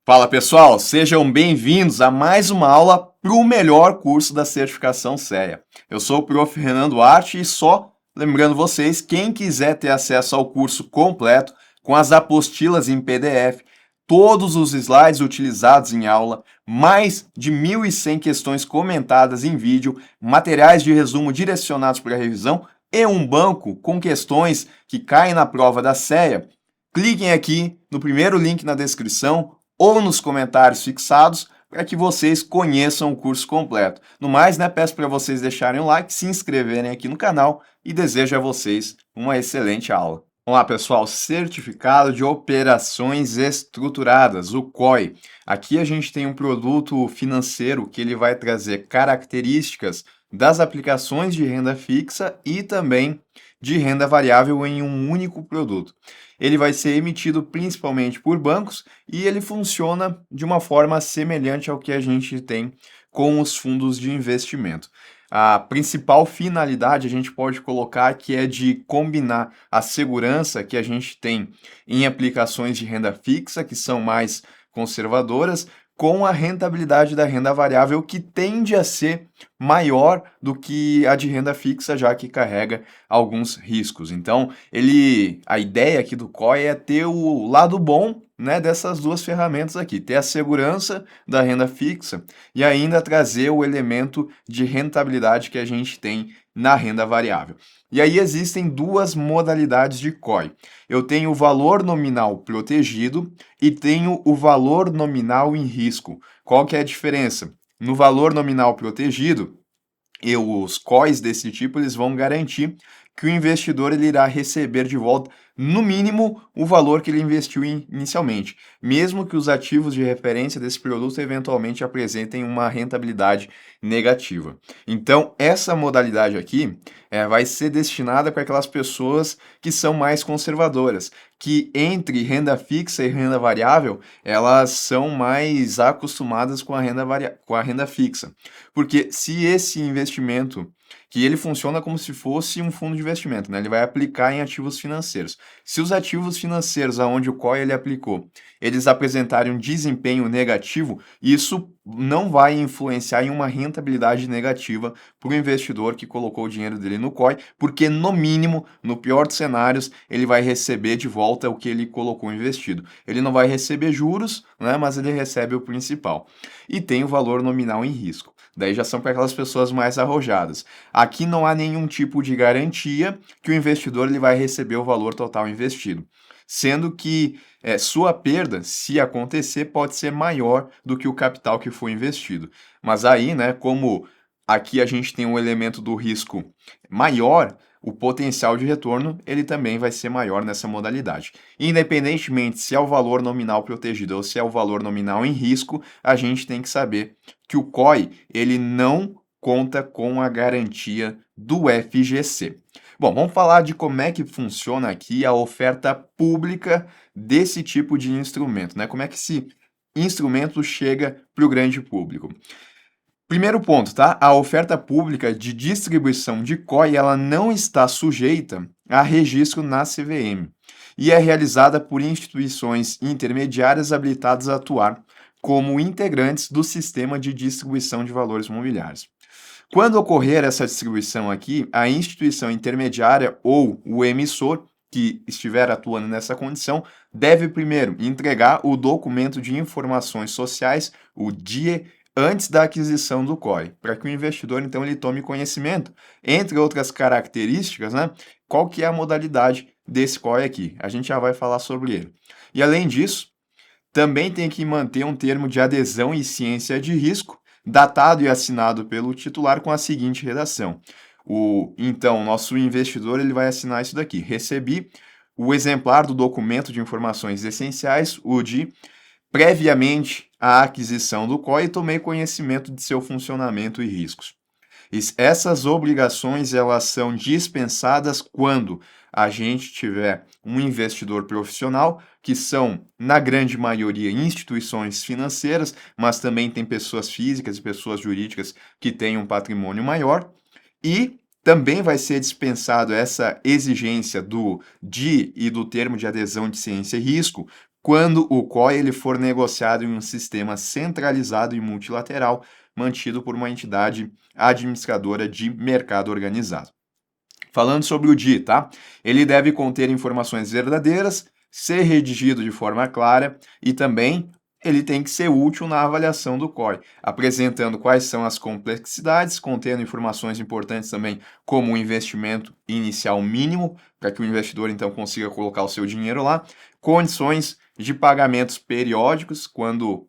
Fala pessoal, sejam bem-vindos a mais uma aula para o melhor curso da certificação CEA. Eu sou o Prof. Renan Duarte e só lembrando vocês, quem quiser ter acesso ao curso completo, com as apostilas em PDF, todos os slides utilizados em aula, mais de 1.100 questões comentadas em vídeo, materiais de resumo direcionados para a revisão e um banco com questões que caem na prova da CEA, cliquem aqui no primeiro link na descrição ou nos comentários fixados para que vocês conheçam o curso completo. No mais, peço para vocês deixarem o like, se inscreverem aqui no canal e desejo a vocês uma excelente aula. Vamos lá, pessoal, Certificado de Operações Estruturadas, o COI. Aqui a gente tem um produto financeiro que ele vai trazer características das aplicações de renda fixa e também de renda variável em um único produto. Ele vai ser emitido principalmente por bancos e ele funciona de uma forma semelhante ao que a gente tem com os fundos de investimento. A principal finalidade a gente pode colocar que é de combinar a segurança que a gente tem em aplicações de renda fixa, que são mais conservadoras, com a rentabilidade da renda variável, que tende a ser maior do que a de renda fixa, já que carrega alguns riscos. Então, a ideia aqui do COI é ter o lado bom, dessas duas ferramentas aqui, ter a segurança da renda fixa e ainda trazer o elemento de rentabilidade que a gente tem na renda variável. E aí existem duas modalidades de COI. Eu tenho o valor nominal protegido e tenho o valor nominal em risco. Qual que é a diferença? No valor nominal protegido, os COIs desse tipo eles vão garantir que o investidor ele irá receber de volta, no mínimo, o valor que ele investiu inicialmente, mesmo que os ativos de referência desse produto eventualmente apresentem uma rentabilidade negativa. Então, essa modalidade aqui vai ser destinada para aquelas pessoas que são mais conservadoras, que entre renda fixa e renda variável, elas são mais acostumadas com a renda fixa. Porque se esse investimento, que ele funciona como se fosse um fundo de investimento, ele vai aplicar em ativos financeiros. Se os ativos financeiros aonde o COI ele aplicou, eles apresentarem um desempenho negativo, isso não vai influenciar em uma rentabilidade negativa para o investidor que colocou o dinheiro dele no COI, porque no mínimo, no pior dos cenários, ele vai receber de volta o que ele colocou investido. Ele não vai receber juros, mas ele recebe o principal. E tem o valor nominal em risco. Daí já são para aquelas pessoas mais arrojadas. Aqui não há nenhum tipo de garantia que o investidor ele vai receber o valor total investido, sendo que sua perda, se acontecer, pode ser maior do que o capital que foi investido. Mas aí, como aqui a gente tem um elemento do risco maior, o potencial de retorno ele também vai ser maior nessa modalidade. Independentemente se é o valor nominal protegido ou se é o valor nominal em risco, a gente tem que saber que o COI ele não conta com a garantia do FGC. Bom, vamos falar de como é que funciona aqui a oferta pública desse tipo de instrumento, Como é que esse instrumento chega para o grande público? Primeiro ponto, tá? A oferta pública de distribuição de COI, ela não está sujeita a registro na CVM e é realizada por instituições intermediárias habilitadas a atuar como integrantes do sistema de distribuição de valores mobiliários. Quando ocorrer essa distribuição aqui, a instituição intermediária ou o emissor que estiver atuando nessa condição deve primeiro entregar o documento de informações sociais, o DIE, antes da aquisição do COI, para que o investidor então ele tome conhecimento, entre outras características, qual que é a modalidade desse COI aqui. A gente já vai falar sobre ele. E além disso, também tem que manter um termo de adesão e ciência de risco, datado e assinado pelo titular com a seguinte redação. Então, nosso investidor ele vai assinar isso daqui. Recebi o exemplar do documento de informações essenciais, o DI, previamente à aquisição do COI e tomei conhecimento de seu funcionamento e riscos. Essas obrigações elas são dispensadas quando a gente tiver um investidor profissional, que são, na grande maioria, instituições financeiras, mas também tem pessoas físicas e pessoas jurídicas que têm um patrimônio maior, e também vai ser dispensado essa exigência do DI e do termo de adesão de ciência e risco quando o COI ele for negociado em um sistema centralizado e multilateral, mantido por uma entidade administradora de mercado organizado. Falando sobre o DI, tá? Ele deve conter informações verdadeiras, ser redigido de forma clara e também ele tem que ser útil na avaliação do COI, apresentando quais são as complexidades, contendo informações importantes também, como o investimento inicial mínimo, para que o investidor então consiga colocar o seu dinheiro lá, condições de pagamentos periódicos, quando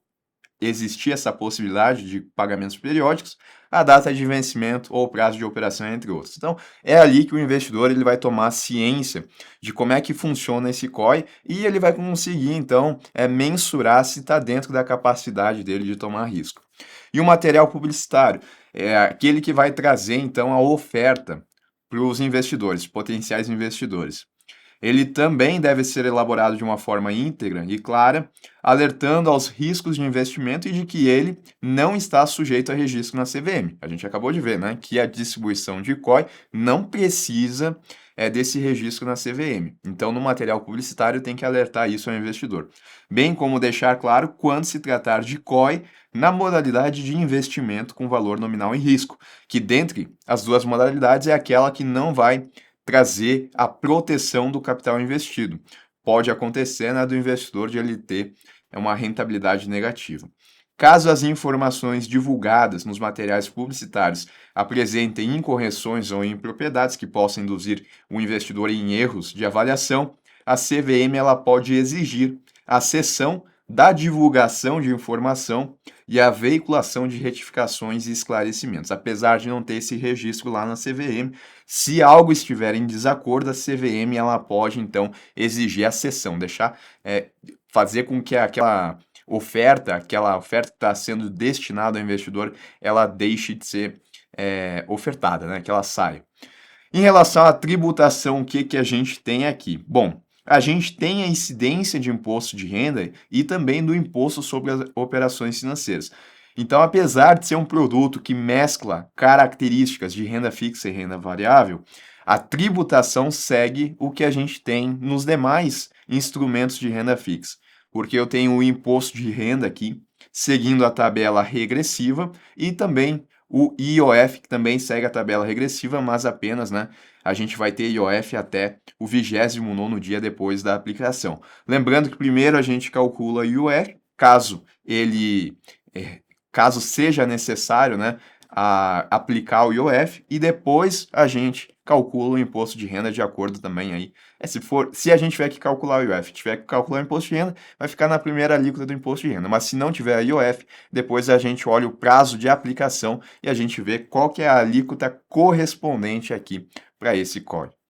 existir essa possibilidade de pagamentos periódicos, a data de vencimento ou prazo de operação, entre outros. Então, é ali que o investidor ele vai tomar ciência de como é que funciona esse COI e ele vai conseguir, então, mensurar se está dentro da capacidade dele de tomar risco. E o material publicitário é aquele que vai trazer, então, a oferta para os investidores, potenciais investidores. Ele também deve ser elaborado de uma forma íntegra e clara, alertando aos riscos de investimento e de que ele não está sujeito a registro na CVM. A gente acabou de ver, né, que a distribuição de COI não precisa desse registro na CVM. Então, no material publicitário tem que alertar isso ao investidor, bem como deixar claro quando se tratar de COI na modalidade de investimento com valor nominal em risco, que dentre as duas modalidades é aquela que não vai trazer a proteção do capital investido. Pode acontecer, né, do investidor de ele ter uma rentabilidade negativa. Caso as informações divulgadas nos materiais publicitários apresentem incorreções ou impropriedades que possam induzir o investidor em erros de avaliação, a CVM ela pode exigir a cessão da divulgação de informação e a veiculação de retificações e esclarecimentos. Apesar de não ter esse registro lá na CVM, se algo estiver em desacordo, a CVM ela pode então exigir a cessão, fazer com que aquela oferta que está sendo destinada ao investidor, ela deixe de ser ofertada, né? Que ela saia. Em relação à tributação, o que a gente tem aqui? Bom, a gente tem a incidência de imposto de renda e também do imposto sobre as operações financeiras. Então, apesar de ser um produto que mescla características de renda fixa e renda variável, a tributação segue o que a gente tem nos demais instrumentos de renda fixa, porque eu tenho o imposto de renda aqui, seguindo a tabela regressiva, e também o IOF, que também segue a tabela regressiva, mas apenas, né, a gente vai ter IOF até o 29º dia depois da aplicação. Lembrando que primeiro a gente calcula IOF, caso seja necessário, né, aplicar o IOF, e depois a gente calcula o imposto de renda de acordo também aí. Se a gente tiver que calcular o IOF, tiver que calcular o imposto de renda, vai ficar na primeira alíquota do imposto de renda. Mas se não tiver IOF, depois a gente olha o prazo de aplicação e a gente vê qual que é a alíquota correspondente aqui para esse COI.